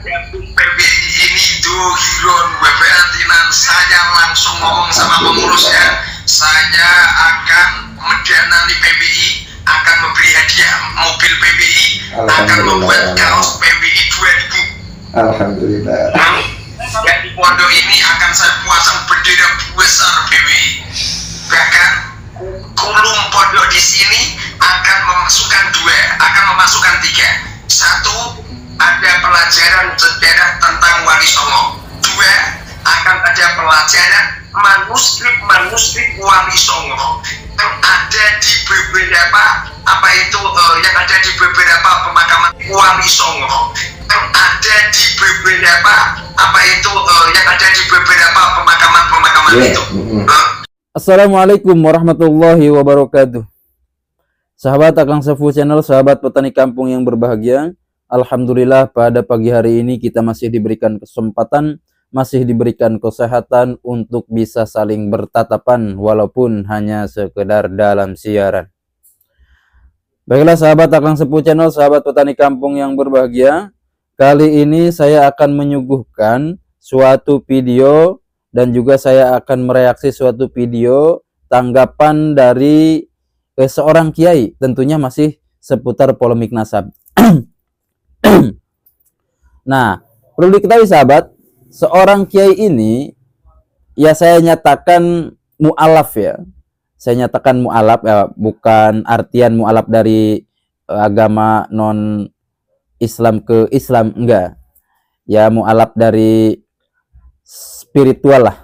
gabung PBI ini Dohiron Webatinan, saya langsung ngomong sama pengurusnya, saya akan mendanani PBI, akan memberi hadiah mobil PBI, akan membuat kaos PBI 2000. Alhamdulillah. Dan di pondok ini akan saya pasang bendera besar PBI. Bahkan kulum pondok di sini akan memasukkan tiga. Satu, ada pelajaran sejarah tentang Wali Songo. Dua, akan ada pelajaran manuskrip Wali Songo yang ada di beberapa yang ada di beberapa pemakaman Wali Songo yang ada di beberapa yang ada di beberapa pemakaman itu. Assalamualaikum warahmatullahi wabarakatuh. Sahabat Akang Sefu Channel, sahabat petani kampung yang berbahagia, alhamdulillah pada pagi hari ini kita masih diberikan kesempatan, masih diberikan kesehatan untuk bisa saling bertatapan walaupun hanya sekedar dalam siaran. Baiklah sahabat Akang Sefu Channel, sahabat petani kampung yang berbahagia, kali ini saya akan menyuguhkan suatu video dan juga saya akan mereaksi suatu video tanggapan dari seorang kiai, tentunya masih seputar polemik nasab. Nah, perlu diketahui sahabat, seorang kiai ini ya saya nyatakan mu'alaf ya. Saya nyatakan mu'alaf ya, bukan artian mu'alaf dari agama non Islam ke Islam, enggak. Ya mu'alaf dari spiritual lah.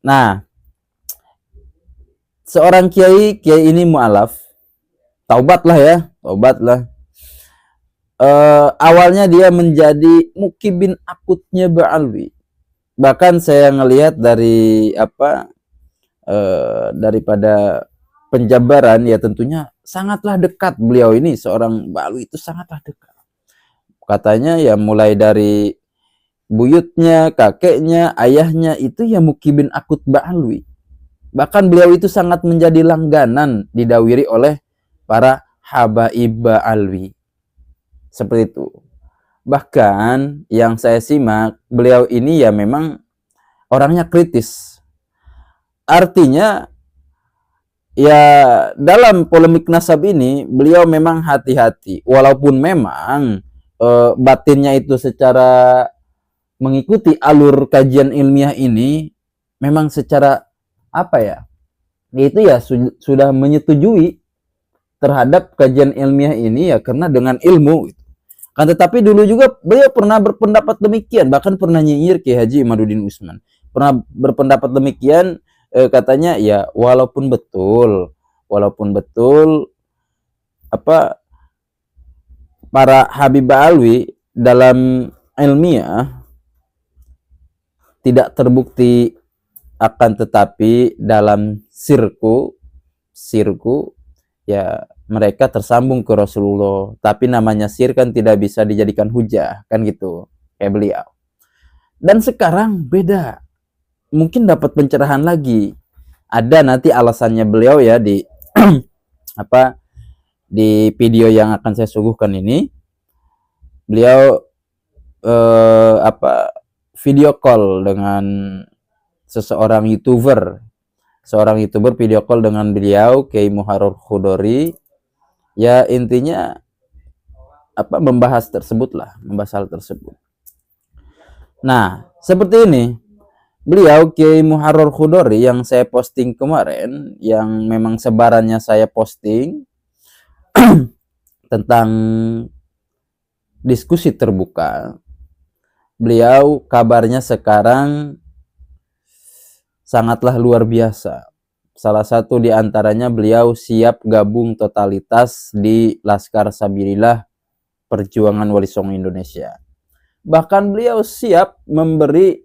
Nah, seorang kiai ini mu'alaf, taubatlah ya, taubatlah. Awalnya dia menjadi mukibin akutnya Ba'alwi. Bahkan saya ngelihat dari daripada penjabaran ya tentunya sangatlah dekat beliau ini, seorang Ba'alwi itu sangatlah dekat. Katanya ya mulai dari buyutnya, kakeknya, ayahnya itu ya mukibin akut Ba'alwi. Bahkan beliau itu sangat menjadi langganan didawiri oleh para habaib Ba'alwi. Seperti itu. Bahkan yang saya simak, beliau ini ya memang orangnya kritis. Artinya ya dalam polemik nasab ini beliau memang hati-hati. Walaupun memang batinnya itu secara mengikuti alur kajian ilmiah ini memang secara itu ya sudah menyetujui terhadap kajian ilmiah ini ya karena dengan ilmu gitu. Kan tetapi dulu juga beliau pernah berpendapat demikian, bahkan pernah nyinyir Ki Haji Imaduddin Usman. Pernah berpendapat demikian, katanya ya walaupun betul para Habib Ba'alwi dalam ilmiah tidak terbukti, akan tetapi dalam sirku ya mereka tersambung ke Rasulullah. Tapi namanya sir kan tidak bisa dijadikan hujah, kan gitu kayak beliau. Dan sekarang beda, mungkin dapat pencerahan lagi. Ada nanti alasannya beliau ya di di video yang akan saya suguhkan ini. Beliau video call dengan seorang YouTuber video call dengan beliau Kiai Muharrar Khudori. Ya intinya membahas hal tersebut. Nah, seperti ini. Beliau Kiai Muharrar Khudori yang saya posting kemarin, yang memang sebarannya saya posting tentang diskusi terbuka. Beliau kabarnya sekarang sangatlah luar biasa. Salah satu di antaranya beliau siap gabung totalitas di Laskar Sabilillah Perjuangan Wali Songo Indonesia. Bahkan beliau siap memberi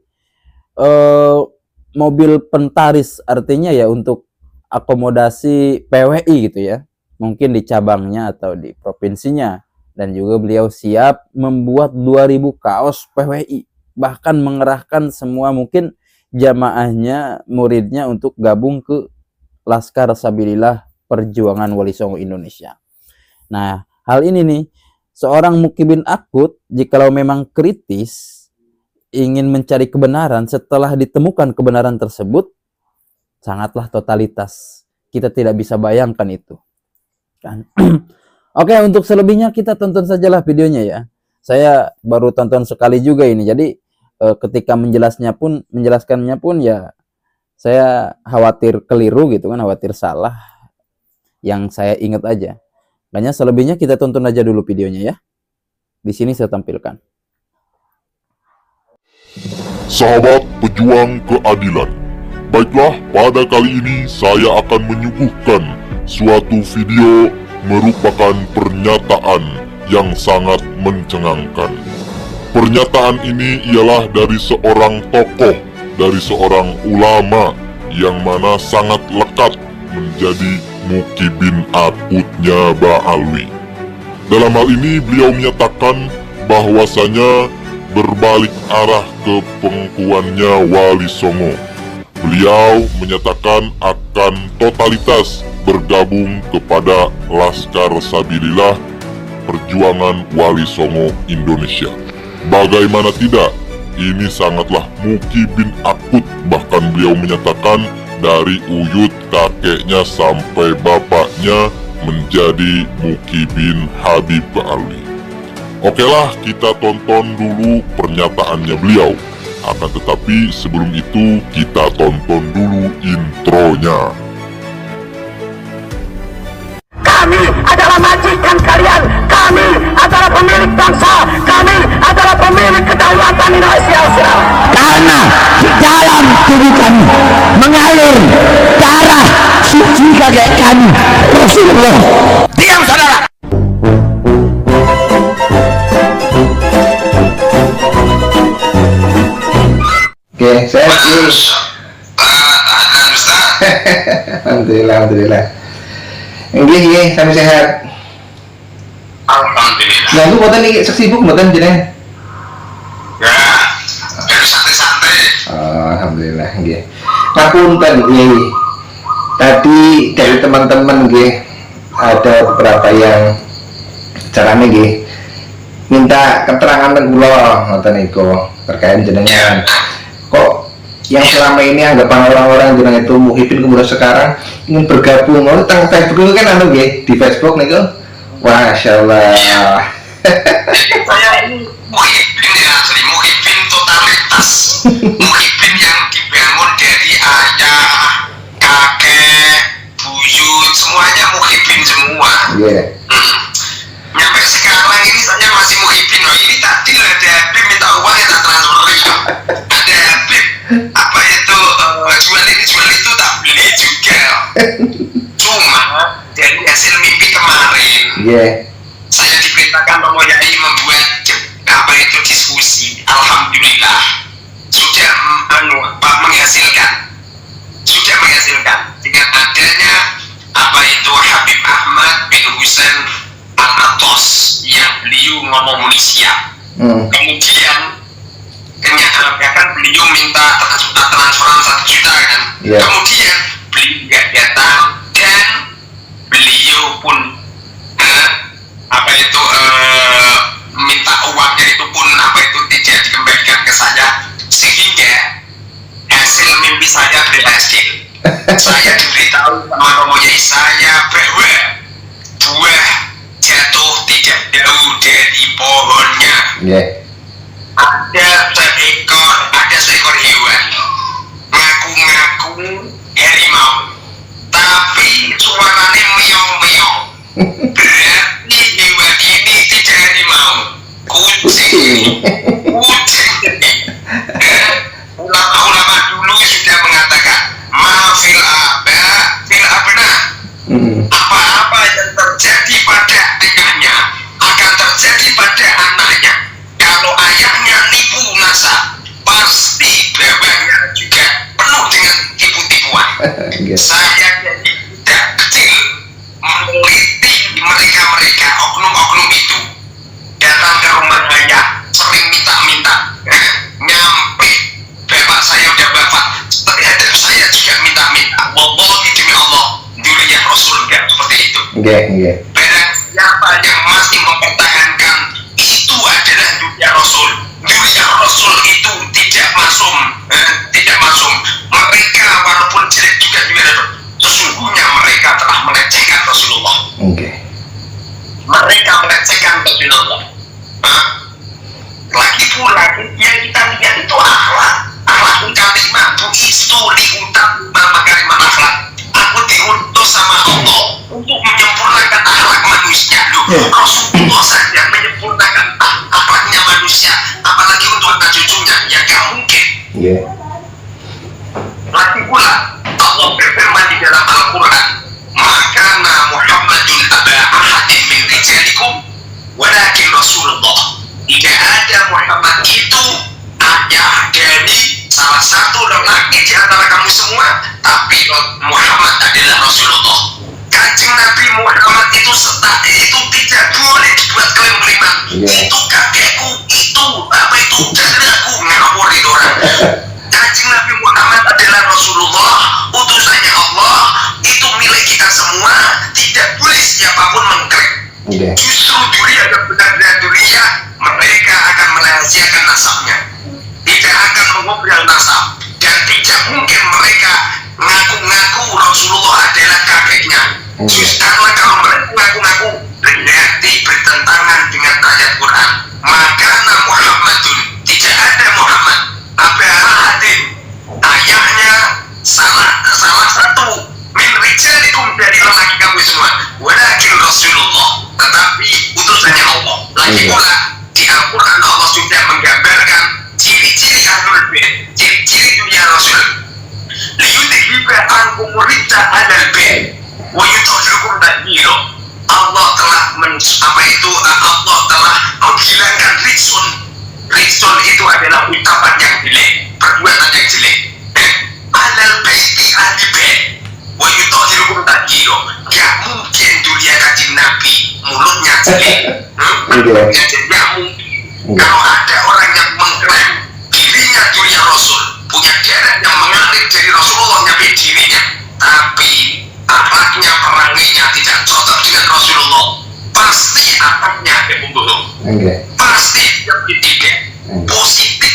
mobil pentaris, artinya ya untuk akomodasi PWI gitu ya. Mungkin di cabangnya atau di provinsinya. Dan juga beliau siap membuat 2000 kaos PWI. Bahkan mengerahkan semua mungkin jamaahnya, muridnya untuk gabung ke Laskar Sabilillah Perjuangan Wali Songo Indonesia. Nah, hal ini nih seorang Muki bin Akut jikalau memang kritis ingin mencari kebenaran, setelah ditemukan kebenaran tersebut sangatlah totalitas. Kita tidak bisa bayangkan itu kan. Oke, untuk selebihnya kita tonton sajalah videonya ya. Saya baru tonton sekali juga ini, jadi ketika menjelaskannya pun ya saya khawatir keliru gitu kan, khawatir salah. Yang saya ingat aja. Makanya selebihnya kita tonton aja dulu videonya ya. Di sini saya tampilkan. Sahabat pejuang keadilan, baiklah pada kali ini saya akan menyuguhkan suatu video merupakan pernyataan yang sangat mencengangkan. Pernyataan ini ialah dari seorang tokoh, dari seorang ulama yang mana sangat lekat menjadi Muki bin Akutnya Ba'alwi. Dalam hal ini beliau menyatakan bahwasanya berbalik arah ke pengakuannya Wali Songo. Beliau menyatakan akan totalitas bergabung kepada Laskar Sabilillah Perjuangan Wali Songo Indonesia. Bagaimana tidak, ini sangatlah Muki bin Akut. Bahkan beliau menyatakan dari uyut kakeknya sampai bapaknya menjadi Muki bin Habib Ba'alwi. Oke lah, kita tonton dulu pernyataannya beliau. Akan tetapi sebelum itu kita tonton dulu intronya. Kami adalah majikan kalian. Kami adalah pemilik bangsa. Kami adalah pemilik kedaulatan Indonesia. Karena di dalam tubuh kami mengalir darah suci kakek kami Rasulullah. Diam saudara. Oke, saya Alhamdulillah. Nggih, sampai sehat. Alhamdulillah. Nah, lu mboten iki sibuk mboten jenengan? Ya, dari santai-santai. Oh, alhamdulillah nggih. Ngapunten nggih. Tadi dari teman-teman nggih ada beberapa yang carane nggih minta keterangan teng kula ngoten niku terkait jenengan. Kok yang selama ini anggapan orang-orang jenengan itu Muhyiddin kemudian sekarang ingin bergabung. Oh, teng Facebook itu kan anu nggih, di Facebook niku. Masya Allah. Saya ini Muhyiddin ya, asli Muhyiddin totalitas. Muhyiddin yang dibangun dari ayah, kakek, buyut, semuanya Muhyiddin semua. Iya. Nyampe sekarang ini saya masih Muhyiddin. Oh, ini tadi ada Habib minta uang ya tak transfer ya. Ada Habib apa itu jual ini jual itu tak beli juga. Cuma dari hasil mimpi kemarin, saya diperintahkan Romo Yai membuat apa itu diskusi. Alhamdulillah sudah menghasilkan dengan adanya apa itu Habib Ahmad bin Husain Al-Atos yang beliau ngomong siap. Kemudian kan beliau minta transferan 1 juta kan. Kemudian beliau nggak datang dan beliau pun apa itu minta uangnya itu pun apa itu tidak dikembalikan ke saya, sehingga hasil mimpi saya berhasil. Saya diberitahu sama Romo Yai saya bahwa buah jatuh tidak jauh dari pohonnya. Ada seekor hewan ngaku-ngaku harimau, tapi suaranya meong-meong. Berarti hewan ini tidak harimau, kucing. Ulama-ulama dulu sudah mengatakan mafil abna, apa-apa yang terjadi pada ayahnya akan terjadi pada anaknya. Kalau ayahnya nipu nasab, pasti bapaknya juga penuh dengan tipu-tipuan. Saya jadi tidak kecil meneliti mereka oknum-oknum itu datang ke rumah ayah, sering minta-minta. Nyampe bapak saya udah wafat, ternyata saya juga minta-minta. Wallahi demi Allah, duriah Rasul gak seperti itu. Barang siapa yang masih mempertahankan yang kita lihat itu akhlak karimah bu istu diutak makarimah akhlak. Aku diutus sama Allah untuk menyempurnakan akhlak manusia. Rasulullah saja menyempurnakan akhlaknya manusia, apalagi untuk anak cucunya, ya gak mungkin. Lagi pula Allah berfirman di dalam Al-Quran, maka Muhammadun aba ahadin min rijalikum walakin Rasulullah. Tidak ada Muhammad itu ayah dari salah satu lelaki di antara kamu semua, tapi Muhammad adalah Rasulullah. Kanjeng Nabi Muhammad itu tidak boleh dibuat klaim beriman. Itu kakekku, itu saudaraku, ngawur itu orang. Kanjeng Nabi Muhammad adalah Rasulullah, utusannya Allah, itu milik kita semua, tidak boleh siapapun mengklaim. Justru dunia dan benar-benar dunia, mereka akan merahasiakan nasabnya, tidak akan mengobrol nasab, dan tidak mungkin mereka ngaku-ngaku Rasulullah adalah kakeknya. Justru karena kalau mereka ngaku-ngaku berarti bertentangan dengan ayat Quran. Maka Muhammadun, tidak ada Muhammad aba ahadin, ayahnya salah satu min rijalikum, dari lelaki kamu semua, walakin Rasulullah, tetapi utusannya Allah. Lagi pula di Al-Quran Allah sudah menggambarkan ciri-ciri ahlul bait, ciri-ciri dunia Rasul. Liyudhiba ankum ridda alal bait wa yutahhirukum tadhira. Allah telah Allah telah menghilangkan rijsun. Rijsun itu adalah ucapan yang jelek, perbuatan yang jelek. Alal baiti ahli bait wa yutahhirukum tadhira. Gak mungkin dunia Kanjeng Nabi mulutnya jelek. Tidak mungkin. Kalau ada orang yang mengklaim dirinya dunia Rasul, punya darah yang mengalir dari Rasulullah nyampe dirinya, tapi akhlaknya, peranginya tidak cocok dengan Rasulullah, pasti akhlaknya ada pembohong. Pasti tidak positif,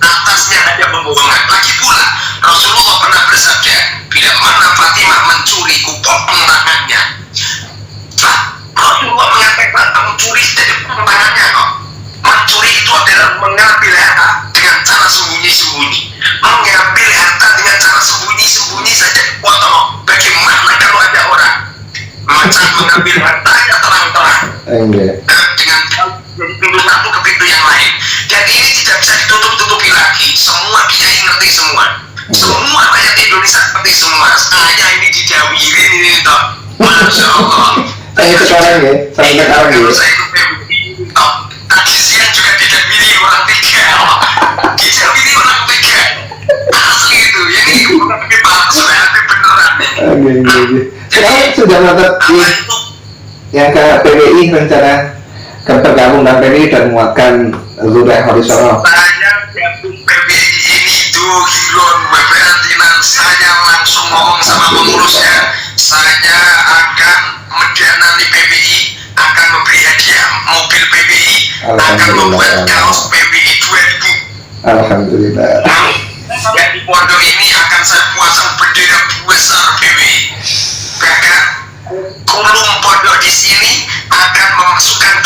atasnya ada pembohongan. Lagi pula Rasulullah pernah bersabda, bila mana Fatimah mencuri kupon tangannya, Rasulullah mengatakan mencuri dari tangannya kok. Mencuri itu adalah mengambil harta dengan cara sembunyi-sembunyi. Mengambil harta dengan cara sembunyi-sembunyi saja dipotong. Bagaimana kalau ada orang macam mengambil hartanya terang-terang dengan dari pintu satu ke pintu yang lain, dan ini tidak bisa ditutup-tutupi lagi. Semua kiai ngerti semua, semua rakyat Indonesia ngerti semua. Saya ini dijawirin ini toh, masya Allah. Saya sekarang ya, sampai sekarang ya. Saya ikut PBI, tadi siang juga dijawiri orang tiga, dijawiri orang tiga, asli itu. Ini bukan tapi palsu, tapi beneran ini. Sekarang sudah nonton di yang ke PBI, rencana bergabung dengan PBI dan menguatkan zona horizontal. Saya gabung PBI ini tuh hilon weberantinan, saya langsung ngomong sama pengurusnya, saya akan mendanani PBI, akan memberi hadiah mobil PBI, akan membuat kaos PBI 2000. Alhamdulillah. Dan di pondok ini akan saya pasang bendera besar PBI. Bahkan kolom pondok di sini akan memasukkan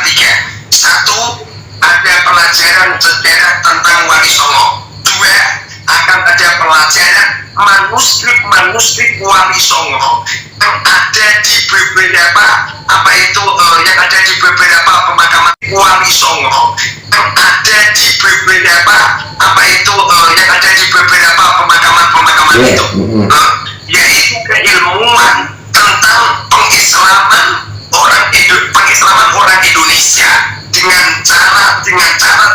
tiga. Satu, ada pelajaran sejarah tentang Wali Songo. Dua, akan ada pelajaran manuskrip Wali Songo yang ada di beberapa yang ada di beberapa pemakaman Wali Songo, yang ada di beberapa yang ada di beberapa pemakaman itu, yaitu keilmuan tentang pengislaman orang Indonesia dengan cara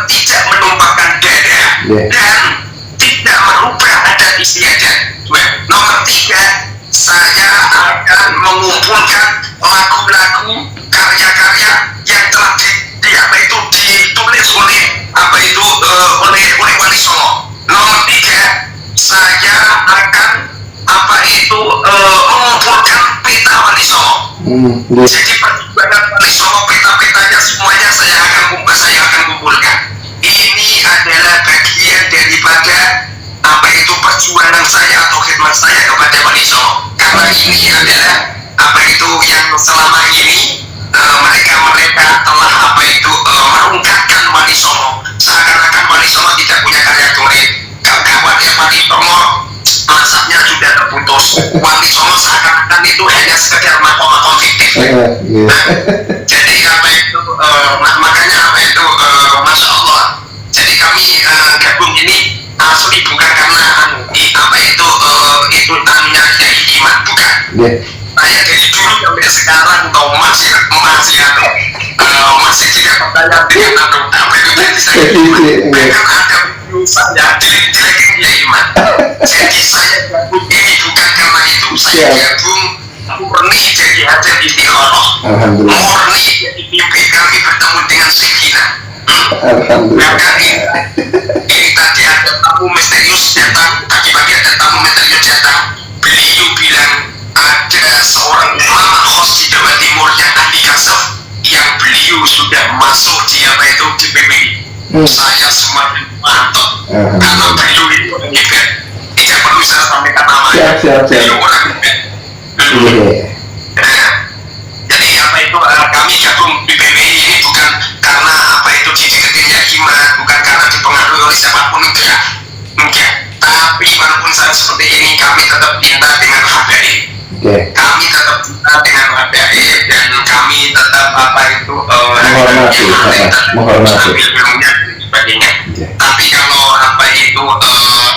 tidak menumpahkan darah dan tidak merubah adat istiadat. Nomor 3, saya akan mengumpulkan lagu-lagu, karya-karya yang telah ditulis oleh oleh Wali Songo. Nomor 3, saya akan mengumpulkan peta Wali Songo. Jadi perjuangan Wali Songo, peta-petanya semuanya saya akan kumpulkan. Ini adalah bagian daripada perjuangan saya atau khidmat saya kepada Wali Songo. Karena ini adalah yang selama ini mereka telah merungkatkan Wali Songo Nggih. Jadi apa itu makanya apa itu masya Allah. Jadi kami gabung ini asli bukan karena apa itu namanya iman, bukan. Nggih. Saya dari dulu sampai sekarang masih juga percaya dengan apa itu tadi saya iman. Bahkan ada video saya jelek-jelekin dia iman. Jadi saya gabung ini bukan karena itu. Saya gabung murni jadi hasil istikharah. Alhamdulillah. Murni jadi mimpi kami bertemu dengan Sayyidina. Alhamdulillah. Bahkan ini tadi ada tamu misterius datang, tadi pagi ada tamu misterius datang. Beliau bilang ada seorang ulama khos di Jawa Timur yang ahli kasaf, yang beliau sudah masuk di apa itu di PBI. Saya semakin mantap karena beliau itu orang hebat. Tidak perlu saya sampaikan namanya. Siap. Beliau orang hebat. Jadi apa itu kami gabung di PBI ini bukan karena apa itu dideketinnya iman, bukan karena dipengaruhi oleh siapapun, enggak. Tapi walaupun saya seperti ini, kami tetap cinta dengan HBI. Kami tetap cinta dengan HBI dan kami tetap apa itu menghormati ilmunya dan sebagainya. Tapi kalau apa itu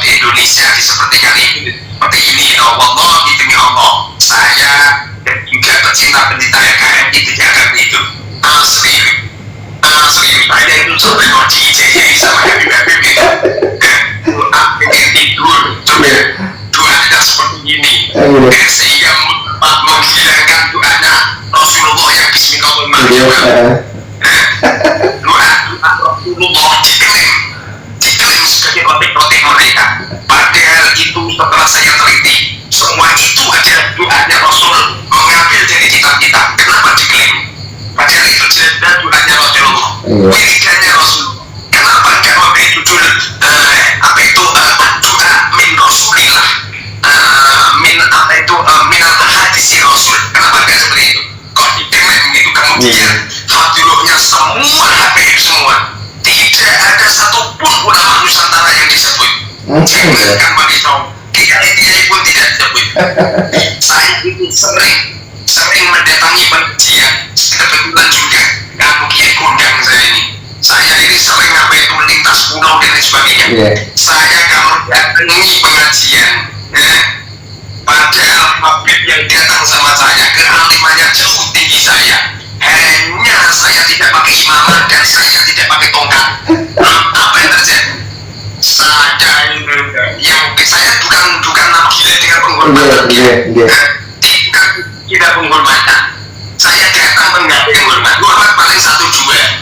Indonesia seperti seperti ini, Allah demi Allah, saya dan juga pecinta-pecinta KM itu jangan itu asli saya itu sampai mau dijajah sama Habib pengen tidur doanya seperti ini sehingga menghilangkan doanya Rasulullah yang bismillahirrahmanirrahim. Doa Rasulullah diklaim sebagai otek-otek mereka, padahal itu setelah saya teliti semua itu adalah doanya Rasul mengambil dari kitab-kitab. Kenapa diklaim? Padahal itu jelas doanya Rasulullah, wiridannya Rasulullah. Kenapa enggak memberi judul apa itu doa min Rasulillah, min apa itu min al-hadisi Rasul? Kenapa enggak seperti itu? Kok diklaim gitu? Kemudian hadiruhnya semua Habib semua, tidak ada satupun ulama Nusantara yang disebut. Jangankan bagi tahu, kiai pun tidak disebut. Saya itu sering mendatangi pengajian, kebetulan juga kamu kiai kondang saya ini. Saya ini sering apa itu melintas pulau dan lain sebagainya. Saya kalau datangi pengajian, padahal Habib yang datang sama saya kealimannya jauh tinggi saya. Hanya saya tidak pakai imamah dan saya tidak pakai tongkat. Apa yang terjadi? Saya bukan nama gila dengan penghormatan. Tidak penghormatan. Saya datang menggapai hormat paling 1-2.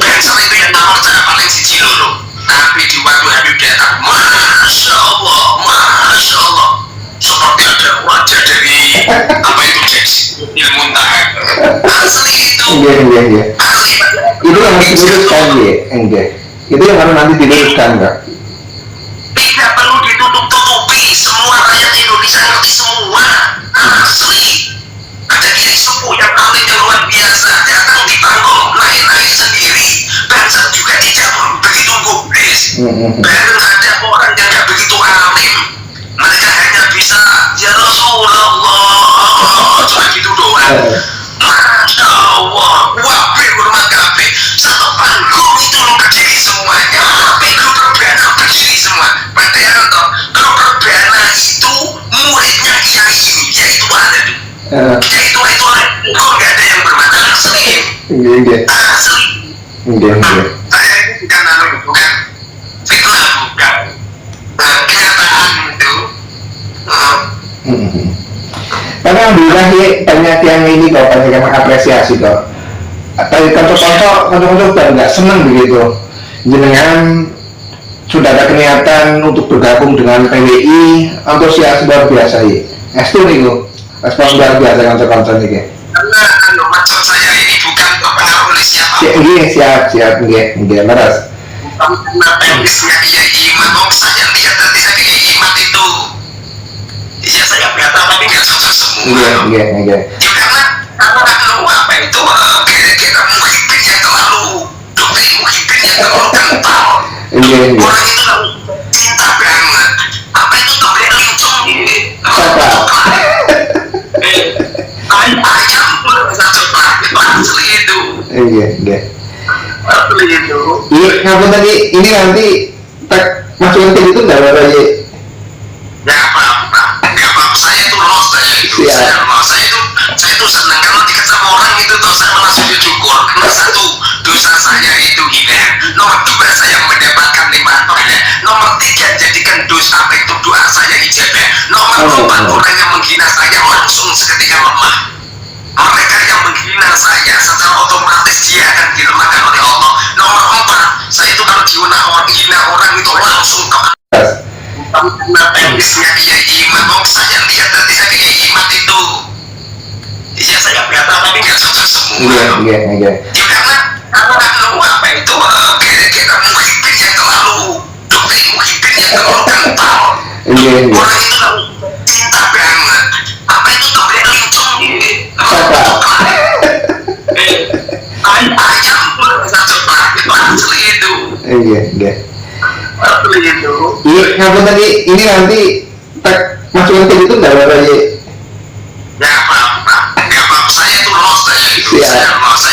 Dan sama itu yang nomor saya paling siji loro. Tapi di waktu Habib datang, masya Allah, seperti ada wajah dari apa itu ilmu muntah. Asli itu. Asli. Itu yang harus diluruskan itu yang harus nanti diluruskan enggak? Tidak perlu ditutup-tutupi, semua rakyat Indonesia ngerti semua. Asli. Ada kiai sepuh yang alim yang luar biasa datang di panggung naik sendiri. Bangsa juga tidak begitu gubris. Bahkan ada orang yang tidak begitu alim, mereka hanya bisa ya Rasulullah cuma gitu doang. Masya Allah, wabih hormat kabeh. Satu panggung itu lu berdiri semuanya, tapi grup Rebana berdiri semua. Padahal grup Rebana itu muridnya kiai ini, yaitu ada tuh. Yaitu kok nggak ada yang bermata asli. Asli. Saya ini bukan fitnah, bukan kenyataan itu. Karena alhamdulillah ya banyak yang ini kok banyak yang mengapresiasi kok. Tapi konco-konco nggak seneng begitu. Jenengan sudah ada niatan untuk bergabung dengan PWI, antusias luar biasa ya. Estu nih kok, respon luar biasa konco-konco nih. Karena maksud saya ini bukan terpengaruh oleh siapa. Siap, leres. Karena teknisnya kiai imam, saya lihat nanti saya kiai imam itu. Ya saya berkata tapi nggak cocok semua. Iya. Karena apa itu kira-kira muhibin yang terlalu doktrin muhibin yang terlalu kental. Orang itu cinta banget. Apa itu doktrin lincong ini? Ayam pun bisa coba. nggih. Seperti itu. Iya, ngapun tadi ini nanti tak masukin ke itu nggak apa-apa ya? Ya apa-apa, nggak apa-apa. Saya itu lost saya itu, Siap. saya lost. Saya itu senang kalau dikasih sama orang itu tuh saya malah sujud syukur. Karena satu, dosa saya itu hilang. Nomor dua, saya mendapatkan nikmat toilet. Nomor tiga, jadikan dosa apa itu doa saya ijabah. Nomor empat, orang yang menghina saya langsung seketika lemah. Mereka yang menghina saya secara otomatis dia akan dilemahkan oleh Allah. Nomor empat, saya itu kalau dihina orang itu langsung ke karena teknisnya dia iman. Saya lihat tadi saya iman itu. Iya saya berkata tapi nggak cocok semua. Iya. Ya karena apa itu kira-kira muhibin yang terlalu doktrin muhibin yang terlalu kental. Iya. Orang itu kan cinta banget. Apa itu doktrin lincong ini? Ayam pun bisa coba itu asli itu. Iya. Asli itu. Iya, ngapun tadi ini nanti tak masukin ke itu nggak apa-apa ya? Ya apa-apa, nggak apa-apa. Saya itu lost saya itu. Siap. Saya lost.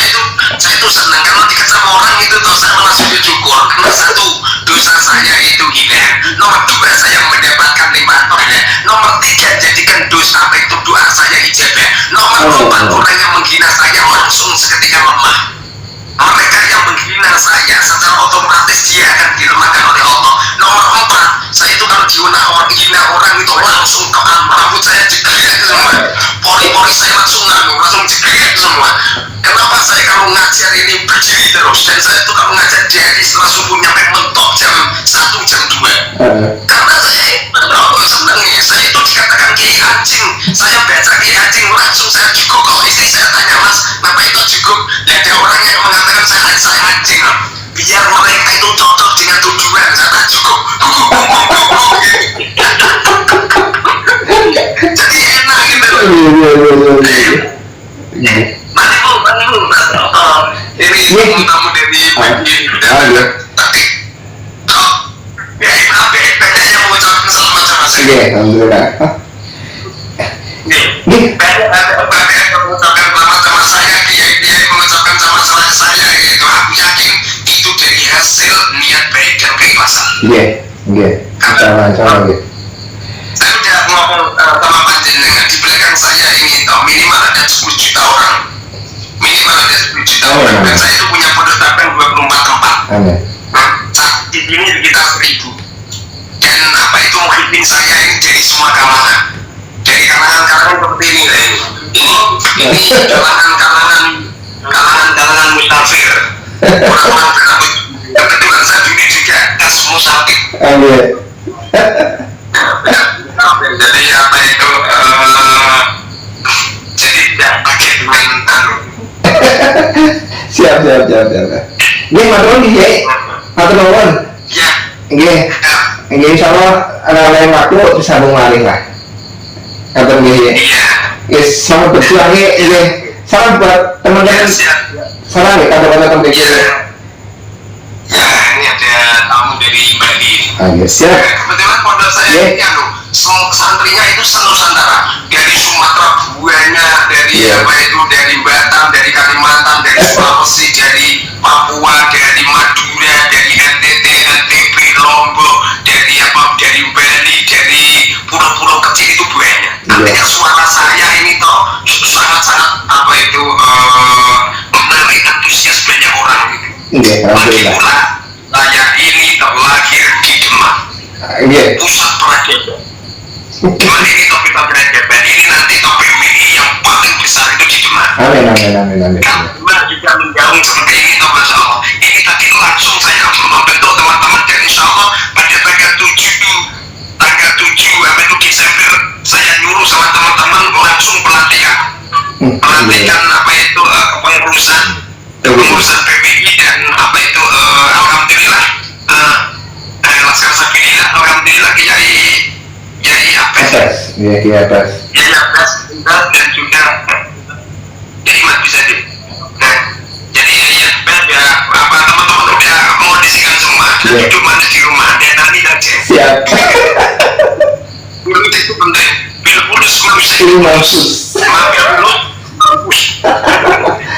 Saya itu senang kalau dikasih sama orang itu tuh saya malah sujud syukur. Karena satu, dosa saya itu hilang. Nomor dua, saya mendapatkan nikmat toilet. Nomor tiga, jadikan dosa apa itu doa saya ijabah. Nomor empat, orang yang menghina saya langsung seketika lemah. Mereka yang menghina saya secara otomatis dia akan dilemahkan oleh Allah. Nomor empat, saya itu kalau dihina orang itu langsung ke rambut saya jeglek semua, pori-pori saya langsung jeglek semua. Kenapa saya kalau ngajar ini berdiri terus, dan saya itu kalau ngajar dari setelah subuh nyampe mentok jam 1 jam 2. Karena saya senang ya, saya itu dikatakan kiai anjing. Saya baca kiai anjing langsung saya cukup. Kalau istri saya tanya, mas, kenapa itu cukup? Dan ada orang yang mengatakan saya anjing. Biar mereka itu cocok dengan tujuan, saya cukup. Jadi enak gitu. Nanti bu, ini tamu dari Bagi. Tapi banyak yang mengucapkan selamat sama saya. Iya, alhamdulillah. Banyak yang mengucapkan selamat sama saya, dia mengucapkan sama saya gitu. Aku yakin itu dari hasil niat baik dan keikhlasan. Iya. Sama gitu. Saya udah ngomong sama panjenengan di belakang saya ini toh minimal ada 10 juta orang. Dan saya itu punya penetapan 24 tempat. Amin. Di sini sekitar 1000. Dan apa itu muhibin saya ini dari semua kalangan. Dari kalangan seperti ini lah ini kalangan mustafir. Orang-orang berambut. Kebetulan saya dulu juga das musafir. Amin. Jadi apa itu jadi tidak pakai dengan Siap. Nggih, matur nuwun nggih. Matur nuwun. ya Nggih. Nggih insyaallah ana lain waktu disambung malih lah. Matur nggih. iya Yes, selamat berjuang nggih. Salam buat teman-teman. siap. Salam ya kata-kata teman Ya, ini ada tamu dari Bali. Siap. Kebetulan pondok saya ini santrinya itu senusantara, dari Sumatera banyak, dari apa itu dari Batam, dari Kalimantan, dari Sulawesi, dari Papua, dari Madura, dari NTT, NTB, Lombok, dari Bali, dari pulau-pulau kecil itu banyak. Artinya suara saya ini toh sangat-sangat apa itu menarik antusias banyak orang gitu. Iya, Lagi alhamdulillah. pula saya ini terlahir di Demak, Iya. pusat peradaban. Cuman ini topik peradaban ini nanti topik mini yang paling besar itu di Demak. Amin. Kalau Demak juga menjauh seperti ini, toh Masya Allah. Ini tadi langsung saya membentuk teman-teman dan Insya Allah pada tanggal 7 apa itu Desember saya nyuruh sama teman-teman langsung pelatihan apa itu kepengurusan PPI dan apa itu alhamdulillah Laskar Sabilillah, alhamdulillah Kiai Apes dan juga Kiai Mat bisa deh. Nah, jadi ya apa teman-teman udah mengondisikan semua dan hidup mana di rumah dan nanti aja. Siap. Dulu itu penting. Bil fulus Mampus. mampus.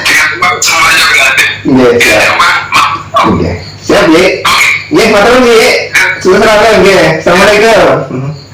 Dengan uang semuanya berada. Nggih, Ya, siap. Mang. Nggih. Siap, Ye. Oke. Nggih, matur nuwun, Ye. Suwun nggih. Assalamualaikum.